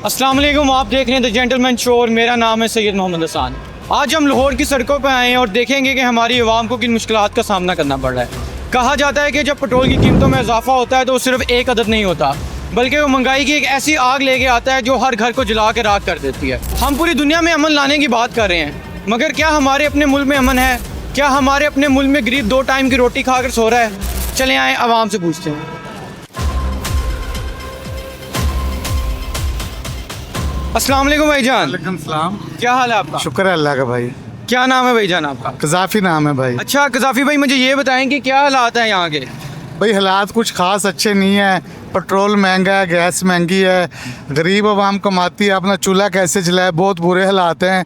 अस्सलाम वालेकुम, आप देख रहे हैं द जेंटलमैन शो और मेरा नाम है सैयद मोहम्मद हसन। आज हम लाहौर की सड़कों पर आए हैं और देखेंगे कि हमारी आवाम को किन मुश्किलात का सामना करना पड़ रहा है। कहा जाता है कि जब पेट्रोल की कीमतों में इजाफा होता है तो सिर्फ एक अदद नहीं होता, बल्कि वो महंगाई की एक ऐसी आग लेके आता है जो हर घर को जला के राख कर देती है। हम पूरी दुनिया में अमन लाने की बात कर रहे हैं, मगर क्या हमारे अपने मुल्क में अमन है? क्या हमारे अपने मुल्क में गरीब 2 टाइम की रोटी खाकर सो रहा है? चले आए आवाम से पूछते हैं। अस्सलाम वालेकुम भाईजान। वालेकुम सलाम। क्या हाल है आपका? शुक्र है अल्लाह का भाई। क्या नाम है भाईजान आपका? कज़ाफ़ी नाम है भाई। अच्छा कज़ाफ़ी भाई, मुझे ये बताएं कि क्या हालात हैं यहाँ के? भाई हालात कुछ ख़ास अच्छे नहीं है। पेट्रोल महंगा है, गैस महंगी है, गरीब आवाम कमाती है, अपना चूल्हा कैसे जलाए, बहुत बुरे हालात हैं।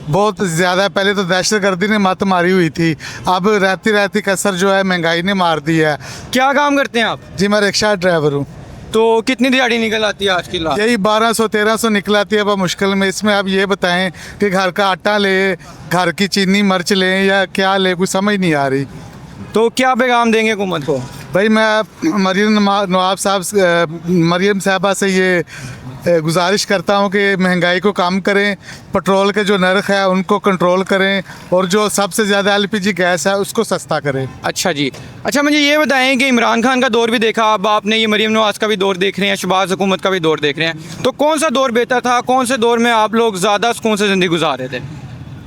बहुत ज़्यादा पहले तो दहशतगर्दी ने मत मारी हुई थी, अब रहती रहती कसर जो है महंगाई ने मार दी है। क्या काम करते हैं आप? जी मैं रिक्शा ड्राइवर हूँ। तो कितनी दिहाड़ी निकल आती है आज की लाख? यही 1200-1300 निकल आती है अब मुश्किल में। इसमें आप ये बताएं कि घर का आटा ले, घर की चीनी मिर्च लें या क्या ले, कुछ समझ नहीं आ रही। तो क्या पैगाम देंगे हुकूमत को? भाई मैं मरियम साहबा से ये गुजारिश करता हूँ कि महंगाई को कम करें, पेट्रोल के जो नर्ख है उनको कंट्रोल करें और जो सबसे ज़्यादा एलपीजी गैस है उसको सस्ता करें। अच्छा जी। अच्छा मुझे ये बताएं कि इमरान खान का दौर भी देखा, अब आपने ये मरियम नवाज़ का भी दौर देख रहे हैं, शहबाज हुकूमत का भी दौर देख रहे हैं, तो कौन सा दौर बेहतर था? कौन से दौर में आप लोग ज़्यादा सुकून से ज़िंदगी गुजार रहे थे?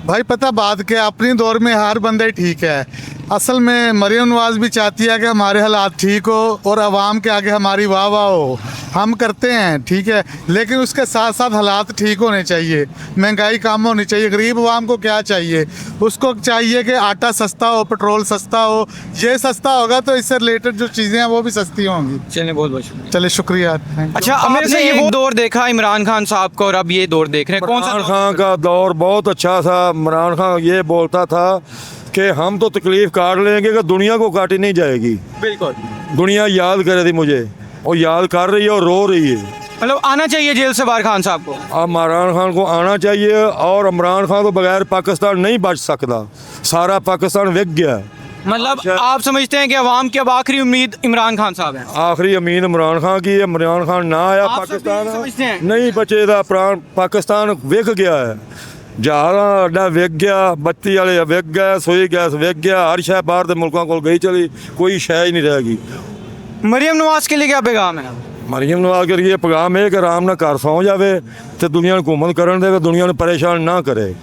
भाई पता बात क्या, अपनी दौर में हर बंदा ही ठीक है। असल में मरियम नवाज़ भी चाहती है कि हमारे हालात ठीक हो और आवाम के आगे हमारी वाह वाह हो, हम करते हैं ठीक है, लेकिन उसके साथ साथ हालात ठीक होने चाहिए, महंगाई कम होनी चाहिए। गरीब आवाम को क्या चाहिए? उसको चाहिए कि आटा सस्ता हो, पेट्रोल सस्ता हो। ये सस्ता होगा तो इससे रिलेटेड जो चीज़ें हैं वो भी सस्ती होंगी। चलिए बहुत बहुत शुक्रिया। चलिए शुक्रिया। अच्छा आपने ये दौर देखा इमरान खान साहब का और अब ये दौर देख रहे हैं, कौन सा? इमरान खान का दौर बहुत अच्छा था। इमरान खान ये बोलता था कि हम तो तकलीफ काट लेंगे कि दुनिया को काटी नहीं जाएगी। बिल्कुल। दुनिया याद करे थी मुझे, और याद कर रही है और रो रही है। मतलब आना चाहिए जेल से बाहर खान साहब को? अब इमरान खान को आना चाहिए, और इमरान खान तो बगैर पाकिस्तान नहीं बच सकता, सारा पाकिस्तान विक गया। मतलब आप समझते हैं कि अवाम की अब आखिरी उम्मीद इमरान खान साहब हैं? आखिरी उम्मीद इमरान खान की है। इमरान खान ना आया आप सब पाकिस्तान यही समझते हैं? नहीं बचेगा। पाकिस्तान विक गया है, जहाज़ा अड्डा विक गया, बत्ती वाले विक गए, सोई गैस विक गया, हर शह बाहर के मुल्कों को गई चली, कोई शह ही नहीं रहेगी। मरियम नवाज के लिए क्या पैगाम है? मरियम नवाज के लिए पैगाम है कि आराम ना घर सौ जावे तो दुनिया ने हुकूमत करन दे, दुनिया ने परेशान ना करे।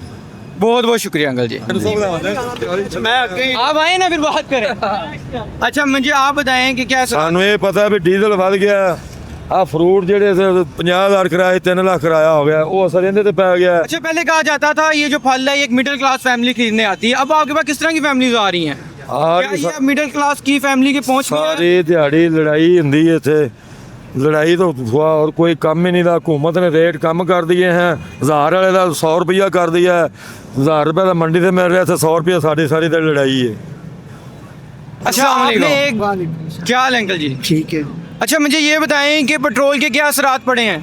बहुत बहुत शुक्रिया अंकल जी। आप आए ना फिर बात करें। अच्छा मुझे आप बताएं कि क्या सानू ये पता है भी डीजल वध गया, आ फ्रूट जेडे 50,000 किराए 3 लाख किराया हो गया, वो असर इहदे ते पै गया। अच्छा पहले कहा जाता था ये जो फल है एक मिडिल क्लास फैमिली खरीदने आती है, अब आपके पास किस तरह की फैमिलीज आ रही हैं? क्या ये मिडिल क्लास की फैमिली के पहुंच में है? सारी दिहाड़ी लड़ाई हुंदी है इत्थे, लड़ाई तो हुआ और कोई कम ही नहीं था। हुकूमत ने रेट कम कर दिए हैं, 1000 वाले का 100 रुपया कर दिया है, 1000 रुपये का मंडी से मिल रहा है, 100 रुपया सारी सारी तो लड़ाई है। अच्छा आपने एक क्या हाल है अंकल जी? ठीक है। अच्छा मुझे ये बताएं कि पेट्रोल के क्या असरात पड़े हैं?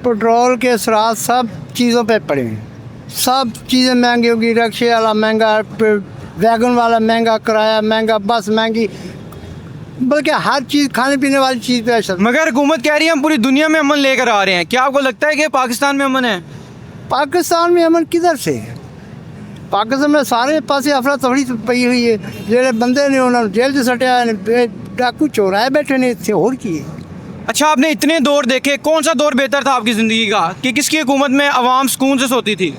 पेट्रोल के असरात सब चीज़ों पे पड़े हैं, सब चीज़ें महंगी होगी। रिक्शे वाला महंगा, वैगन वाला महंगा, किराया महंगा, बस महंगी, बल्कि हर चीज़ खाने पीने वाली चीज़ पे असर। मगर हुकूमत कह रही है हम पूरी दुनिया में अमन लेकर आ रहे हैं, क्या आपको लगता है कि पाकिस्तान में अमन है? पाकिस्तान में अमन किधर से है? पाकिस्तान में सारे पासे अफरा तफरी पई हुई है। जेड़े बंदे ने उन्होंने जेल च सटिया, डाकू चोराए बैठे ने इतने होर की है। अच्छा आपने इतने दौर देखे, कौन सा दौर बेहतर था आपकी ज़िंदगी का कि किसकी हुकूमत में अवाम सुकून से सोती थी?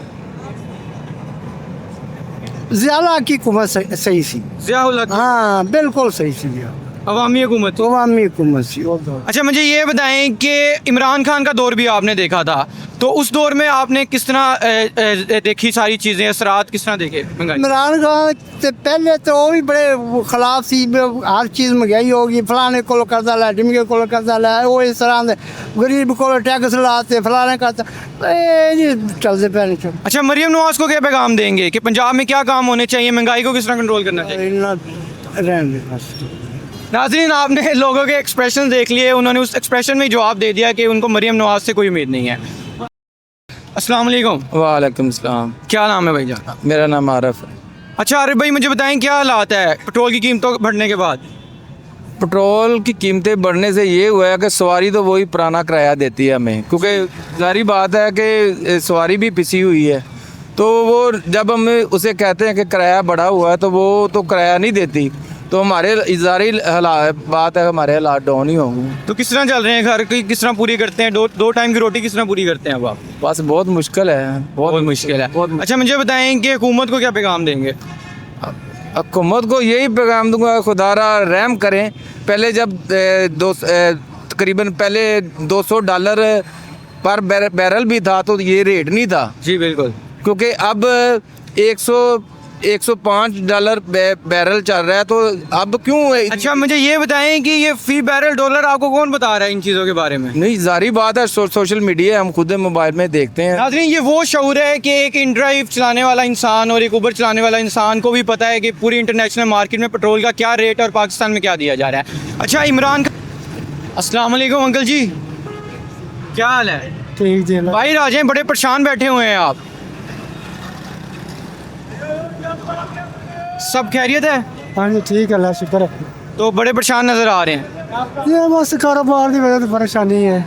ज़्यादा की हुकूमत सही सी। ज़ियाउल हक हाँ बिल्कुल सही सी, अवामी हुकूमत। तो अवामी हुकूमत सी। अच्छा मुझे ये बताएं कि इमरान खान का दौर भी आपने देखा था, तो उस दौर में आपने किस तरह देखी सारी चीज़ें, असरात किस तरह देखे? इमरान खान से पहले तो वो भी बड़े खिलाफ सी, हर चीज़ महंगाई होगी, फलाने को कर्जा लै, ढिमके को कर्जा लै, वो इस तरह से गरीब को टैक्स लाते, फलाने करते चलते पे। अच्छा मरियम नवाज को क्या पैगाम देंगे कि पंजाब में क्या काम होने चाहिए, महंगाई को किस तरह कंट्रोल करना चाहिए? नाज़रीन आपने लोगों के एक्सप्रेशन देख लिए, उन्होंने उस एक्सप्रेशन में जवाब दे दिया कि उनको मरियम नवाज से कोई उम्मीद नहीं है। अस्सलाम वालेकुम। वालेकुम सलाम। क्या नाम है भाईजान? मेरा नाम आरफ है। अच्छा आरिफ भाई मुझे बताएं क्या हालात है पेट्रोल की कीमतों बढ़ने के बाद? पेट्रोल की कीमतें बढ़ने से ये हुआ है कि सवारी तो वही पुराना किराया देती है हमें, क्योंकि जारी बात है कि सवारी भी पिसी हुई है। तो वो जब हम उसे कहते हैं कि किराया बढ़ा हुआ है तो वो तो किराया नहीं देती, तो हमारे जारी बात है हमारे हालात डाउन ही होंगे। तो किस तरह चल रहे हैं घर की, किस तरह पूरी करते हैं? दो टाइम की रोटी किस तरह पूरी करते हैं अब आप? बस बहुत मुश्किल है, बहुत मुश्किल है। अच्छा मुझे बताएं कि हुकूमत को क्या पैगाम देंगे? हुकूमत को यही पैगाम दूंगा, खुदारा रहम करें। पहले जब तकरीबन पहले $200 पर बैरल भी था तो ये रेट नहीं था जी बिल्कुल, क्योंकि अब 105 बैरल चल रहा है, तो अब क्यों अच्छा मुझे ये बताएं कि ये फी बैरल डॉलर आपको कौन बता रहा है इन चीज़ों के बारे में? नहीं, जारी बात है सोशल मीडिया हम खुद मोबाइल में देखते हैं। नाज़रीन ये वो शऊर है कि एक इनड्राइव चलाने वाला इंसान और एक उबर चलाने वाला इंसान को भी पता है कि पूरी इंटरनेशनल मार्केट में पेट्रोल का क्या रेट और पाकिस्तान में क्या दिया जा रहा है। अच्छा इमरान अस्सलाम वालेकुम अंकल जी, क्या हाल है? ठीक जी। भाई राजें बड़े परेशान बैठे हुए हैं आप, सब खैरियत है? हाँ जी ठीक है, अल्लाह शुक्र है। तो बड़े परेशान नज़र आ रहे हैं। ये बस कारोबार की वजह से परेशानी है।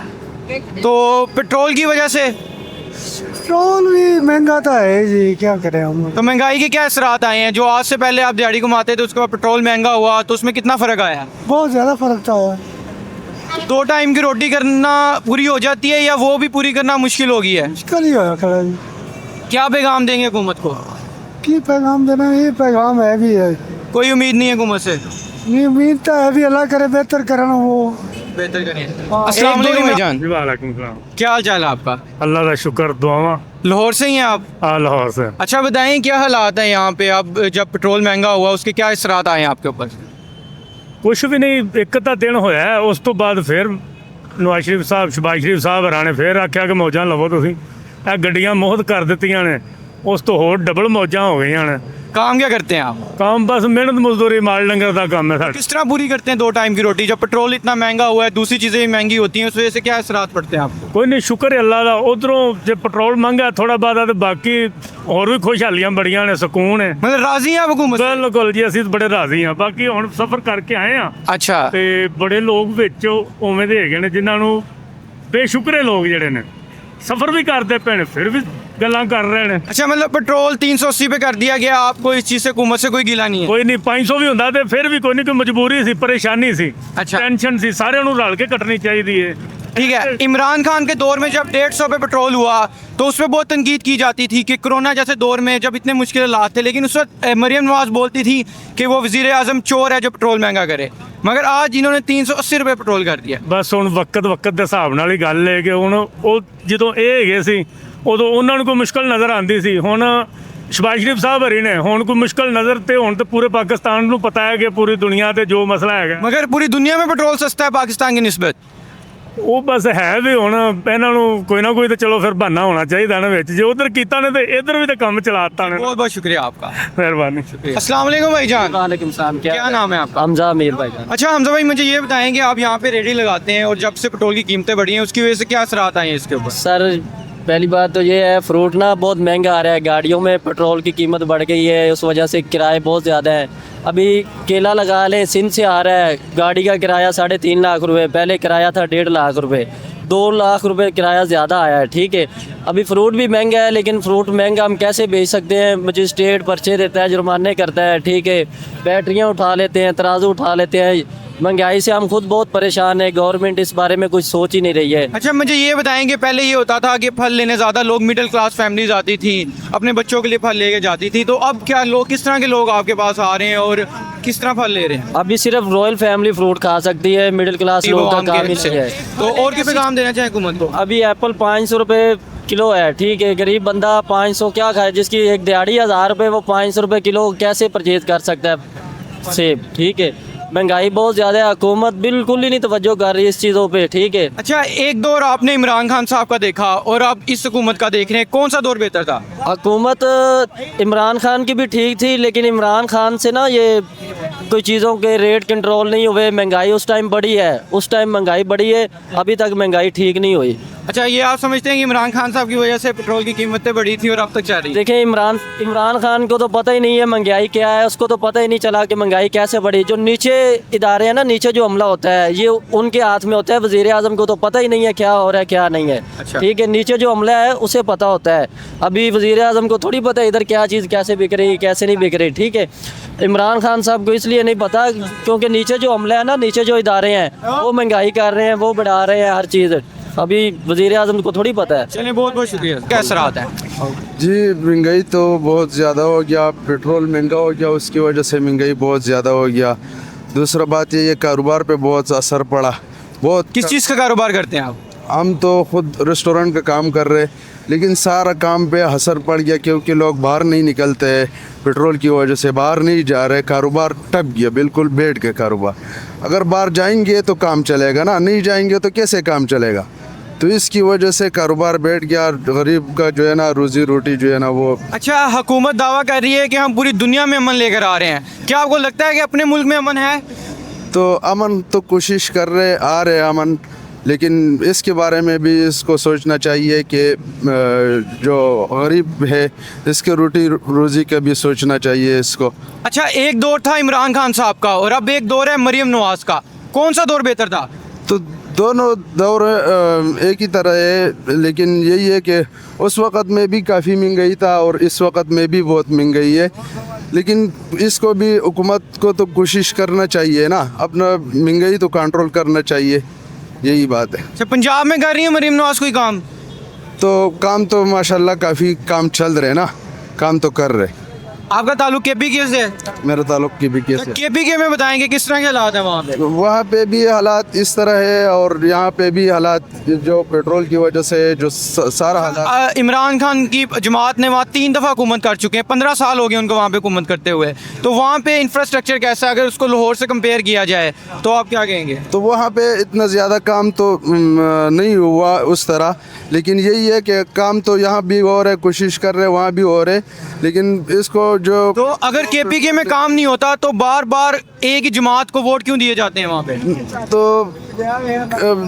तो पेट्रोल की वजह से? पेट्रोल भी महंगा तो है जी, क्या करें हम। तो महंगाई के क्या असरात आए हैं? जो आज से पहले आप दिहाड़ी कमाते थे उसके बाद पेट्रोल महंगा हुआ तो उसमें कितना फ़र्क आया है? बहुत ज़्यादा फ़र्क था। 2 टाइम की रोटी करना पूरी हो जाती है या वो भी पूरी करना मुश्किल हो गई है? मुश्किल ही होया खड़ा जी। क्या पैगाम देंगे हुकूमत को? की पैगाम देना, ये पैगाम है भी है, कोई उम्मीद नहीं है हुकूमत से? ये उम्मीद तो है भी, अल्लाह करे बेहतर करना वो। बेहतर करिए। अस्सलाम वालेकुम भाईजान, वालेकुम सलाम। क्या हाल चाल है आपका? अल्लाह का शुक्र, दुआवा। लाहौर से ही हैं आप? लाहौर से। अच्छा बताएं क्या हालात हैं यहाँ पे? अब जब पेट्रोल महंगा हुआ उसके क्या असरात आए हैं आपके ऊपर? कुछ भी नहीं, एक ਤਾਂ दिन ਹੋਇਆ ਹੈ, ਉਸ ਤੋਂ ਬਾਅਦ ਫਿਰ ਨਵਾਜ਼ ਸ਼ਰੀਫ ਸਾਹਿਬ ਸ਼ਬਾਜ਼ ਸ਼ਰੀਫ ਸਾਹਿਬ ਹਰਾਂ ਨੇ ਫਿਰ ਆਖਿਆ ਕਿ ਮੌਜਾਂ ਲਵੋ ਤੁਸੀਂ, ਇਹ ਗੱਡੀਆਂ ਮੁਹਤ ਕਰ ਦਿੱਤੀਆਂ ਨੇ, ਉਸ ਤੋਂ ਹੋਰ ਡਬਲ ਮੌਜਾਂ ਹੋ ਗਈਆਂ ਨੇ। काम क्या करते हैं आप? काम बस मेहनत मजदूरी माल डंगर का काम है साਡਾ। किस तरह पूरी करते हैं 2 टाइम की रोटी जब पेट्रोल इतना महंगा हुआ है, दूसरी चीज़ें भी महंगी होती हैं, उस वजह से क्या असरात पड़ते हैं आपको? ਕੋਈ ਨਹੀਂ, ਸ਼ੁਕਰ ਹੈ ਅੱਲਾ ਦਾ। ਉਧਰੋਂ ਜੇ ਪੈਟਰੋਲ ਮਹਿੰਗਾ ਥੋੜਾ ਬਾਅਦ ਤੇ ਬਾਕੀ ਹੋਰ ਵੀ ਖੁਸ਼ਹਾਲੀਆਂ ਬੜੀਆਂ ਨੇ, ਸਕੂਨ ਹੈ। मतलब राजी हैं आप हुकूमत से? ਬਿਲਕੁਲ ਜੀ, ਅਸੀਂ ਤਾਂ ਬੜੇ ਰਾਜ਼ੀ ਹਾਂ। ਬਾਕੀ ਹੁਣ ਸਫ਼ਰ ਕਰਕੇ ਆਏ ਆ अच्छा ਤੇ ਬੜੇ ਲੋਕ ਵਿੱਚ ਉਵੇਂ ਦੇ ਹੈਗੇ ਨੇ ਜਿਨ੍ਹਾਂ ਨੂੰ ਬੇਸ਼ੁਕਰੇ ਲੋਕ ਜਿਹੜੇ ਨੇ ਸਫ਼ਰ ਵੀ ਕਰਦੇ ਪਏ ਨੇ ਫਿਰ ਵੀ ਗੱਲਾਂ ਕਰ ਰਹੇ ਨੇ। अच्छा मतलब पेट्रोल 380 पे कर दिया गया, आपको इस चीज़ से हुकूमत से कोई गिला नहीं है? ਕੋਈ ਨਹੀਂ, 500 ਵੀ ਹੁੰਦਾ ਤੇ ਫਿਰ ਵੀ ਕੋਈ ਨਹੀਂ, ਕੋਈ ਮਜਬੂਰੀ ਸੀ, परेशानी ਸੀ, अच्छा। टेंशन ਸੀ, साਰਿਆਂ ਨੂੰ रल के कटनी चाहिए है। ठीक है। इमरान खान के दौर में जब 150 पे पेट्रोल हुआ तो उस पर बहुत तनकीद की जाती थी कि कोरोना जैसे दौर में जब इतने मुश्किल हालात थे, लेकिन उस वक्त मरियम नवाज बोलती थी कि वो वज़ीर आज़म चोर है जो पेट्रोल महंगा करे, मगर आज इन्होंने 380 रुपये पेट्रोल कर दिया। ਬਸ ਹੁਣ ਵਕਤ ਦੇ ਹਿਸਾਬ ਨਾਲ ਹੀ ਗੱਲ ਹੈ ਕਿ ਹੁਣ ਉਹ ਜਦੋਂ ਇਹ ਹੈਗੇ ਸੀ ਉਦੋਂ ਉਹਨਾਂ ਨੂੰ ਕੋਈ ਮੁਸ਼ਕਲ ਨਜ਼ਰ ਆਉਂਦੀ ਸੀ। ਹੁਣ ਸ਼ਬਾਜ਼ ਸ਼ਰੀਫ ਸਾਹਿਬ ਹਰੀ ਨੇ ਹੁਣ ਕੋਈ ਮੁਸ਼ਕਲ ਨਜ਼ਰ ਤੇ ਹੁਣ ਤੇ ਪੂਰੇ ਪਾਕਿਸਤਾਨ ਨੂੰ ਪਤਾ ਹੈ ਕਿ ਪੂਰੀ ਦੁਨੀਆ ਤੇ ਜੋ ਮਸਲਾ ਹੈਗਾ मगर पूरी दुनिया में पेट्रोल सस्ता है पाकिस्तान की निस्बत। ਉਹ ਬਸ ਹੈ ਵੀ। ਹੁਣ ਇਹਨਾਂ ਨੂੰ ਕੋਈ ਨਾ ਕੋਈ ਤਾਂ ਚਲੋ ਫਿਰ ਬਹਾਨਾ ਹੋਣਾ ਚਾਹੀਦਾ ਨਾ ਵਿੱਚ, ਜੇ ਉਧਰ ਕੀਤਾ ਨੇ ਤੇ ਇੱਧਰ ਵੀ ਤਾਂ ਕੰਮ ਚਲਾਤਾ ਨੇ। बहुत बहुत शुक्रिया आपका। ਮਿਹਰਬਾਨੀ। अस्सलाम वालेकुम भाईजान। वालेकुम सलाम। क्या नाम है आपका? हमजा मीर भाई जान। अच्छा हमजा भाई मुझे ये बताएंगे, आप यहाँ पे रेडी लगाते हैं और जब से पेट्रोल की कीमतें बढ़ी हैं उसकी वजह से क्या असरात आए हैं इसके ऊपर? सर पहली बात तो ये है, फ्रूट ना बहुत महंगा आ रहा है, गाड़ियों में पेट्रोल की कीमत बढ़ गई है, उस वजह से किराए बहुत ज़्यादा है। अभी केला लगा लें, सिंध से आ रहा है, गाड़ी का किराया 3.5 लाख रुपए, पहले किराया था 1.5 लाख रुपए, 2 लाख रुपए किराया ज़्यादा आया है। ठीक है, अभी फ्रूट भी महंगा है, लेकिन फ्रूट महंगा हम कैसे बेच सकते हैं? मजिस्ट्रेट पर्चे देता है, जुर्माने करता है। ठीक है, बैटरियाँ उठा लेते हैं, तराजू उठा लेते हैं। महंगाई से हम खुद बहुत परेशान है, गवर्नमेंट इस बारे में कुछ सोच ही नहीं रही है। अच्छा मुझे ये बताएंगे, पहले ये होता था कि फल लेने ज़्यादा लोग मिडिल क्लास फैमिलीज आती थी, अपने बच्चों के लिए फल लेके जाती थी, तो अब क्या लोग, किस तरह के लोग आपके पास आ रहे हैं और किस तरह फल ले रहे हैं? अभी सिर्फ रॉयल फैमिली फ्रूट खा सकती है, मिडिल क्लास लोग का काम ही नहीं है। तो और क्या पैगाम देना चाहे हुकूमत को? अभी एप्पल 500 रुपये किलो है। ठीक है, गरीब बंदा 500 क्या खाए? जिसकी एक दिहाड़ी 1000 रुपये, वो 500 रुपये किलो कैसे परचेज कर सकता है सेब? ठीक है, महंगाई बहुत ज़्यादा है, हुकूमत बिल्कुल ही नहीं तवज्जो कर रही इस चीज़ों पे। ठीक है, अच्छा एक दौर आपने इमरान खान साहब का देखा और अब इस हुकूमत का देख रहे हैं, कौन सा दौर बेहतर था? हुकूमत इमरान खान की भी ठीक थी, लेकिन इमरान खान से ना ये कोई चीज़ों के रेट कंट्रोल नहीं हुए, महंगाई उस टाइम बढ़ी है, उस टाइम महंगाई बढ़ी है, अभी तक महंगाई ठीक नहीं हुई। अच्छा, ये आप समझते हैं कि इमरान खान साहब की वजह से पेट्रोल की कीमतें बढ़ी थी और अब तक चल रही है? देखिए इमरान खान को तो पता ही नहीं है महंगाई क्या है, उसको तो पता ही नहीं चला कि महंगाई कैसे बढ़ी। जो नीचे इदारे हैं ना, नीचे जो अमला होता है ये उनके हाथ में होता है। वज़ीर आज़म को तो पता ही नहीं है क्या हो रहा है क्या नहीं है। अच्छा। ठीक है, नीचे जो अमला है उसे पता होता है। अभी वज़ीर आज़म को थोड़ी पता है इधर क्या चीज़ कैसे बिक रही कैसे नहीं बिक रही। ठीक है, इमरान खान साहब को इसलिए नहीं पता क्योंकि नीचे जो अमला है ना, नीचे जो इदारे हैं वो महंगाई कर रहे हैं, वो बढ़ा रहे हैं हर चीज़। अभी वज़ीर आज़म को थोड़ी पता है। चलिए, बहुत बहुत शुक्रिया। क्या असरात है? जी, महंगाई तो बहुत ज़्यादा हो गया, पेट्रोल महंगा हो गया, उसकी वजह से महंगाई बहुत ज़्यादा हो गया। दूसरा बात ये कारोबार पे बहुत असर पड़ा। बहुत किस चीज़ का कारोबार करते हैं आप? हम तो खुद रेस्टोरेंट का काम कर रहे, लेकिन सारा काम पे असर पड़ गया क्योंकि लोग बाहर नहीं निकलते, पेट्रोल की वजह से बाहर नहीं जा रहे, कारोबार टप गया, बिल्कुल बैठ के कारोबार। अगर बाहर जाएंगे तो काम चलेगा ना, नहीं जाएंगे तो कैसे काम चलेगा? तो इसकी वजह से कारोबार बैठ गया, गरीब का जो है ना रोजी रोटी जो है ना वो। अच्छा, हुकूमत दावा कर रही है कि हम पूरी दुनिया में अमन लेकर आ रहे हैं। क्या आपको लगता है कि अपने मुल्क में अमन है? तो अमन तो कोशिश कर रहे आ रहे अमन, लेकिन इसके बारे में भी इसको सोचना चाहिए कि जो गरीब है इसके रोटी रोज़ी का भी सोचना चाहिए इसको। अच्छा, एक दौर था इमरान खान साहब का और अब एक दौर है मरियम नवाज का। कौन सा दौर बेहतर था? तो दोनों दौर एक ही तरह है, लेकिन यही है कि उस वक़्त में भी काफ़ी महंगाई था और इस वक़्त में भी बहुत महंगाई है। लेकिन इसको भी हुकूमत को तो कोशिश करना चाहिए ना, अपना महंगाई तो कंट्रोल करना चाहिए, यही बात है। अच्छा, पंजाब में कर रही है मरियम नवाज कोई काम? तो काम तो माशाल्लाह काफ़ी काम चल रहे ना, काम तो कर रहे। आपका ताल्लुक केपीके से है? मेरा ताल्लुक KPK से। केपीके में बताएंगे किस तरह के हालात है वहाँ पे? वहाँ पे भी हालात इस तरह है और यहाँ पे भी हालात जो पेट्रोल की वजह से जो सारा हालात। इमरान खान की जमात ने वहाँ 3 दफ़ा हुकूमत कर चुके हैं, 15 साल हो गए उनको वहाँ पे हुकूमत करते हुए। तो वहाँ पे इंफ्रास्ट्रक्चर कैसा है? अगर उसको लाहौर से कंपेयर किया जाए तो आप क्या कहेंगे? तो वहाँ पे इतना ज़्यादा काम तो नहीं हुआ उस तरह, लेकिन यही है कि काम तो यहाँ भी हो रहे, कोशिश कर रहे, वहाँ भी हो रहे, लेकिन इसको जो। तो अगर केपीके में काम नहीं होता तो बार बार एक ही जमात को वोट क्यों दिए जाते हैं वहाँ पे? तो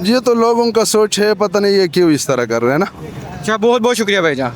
ये तो लोगों का सोच है, पता नहीं ये क्यों इस तरह कर रहे हैं ना। अच्छा, बहुत बहुत शुक्रिया भाईजान।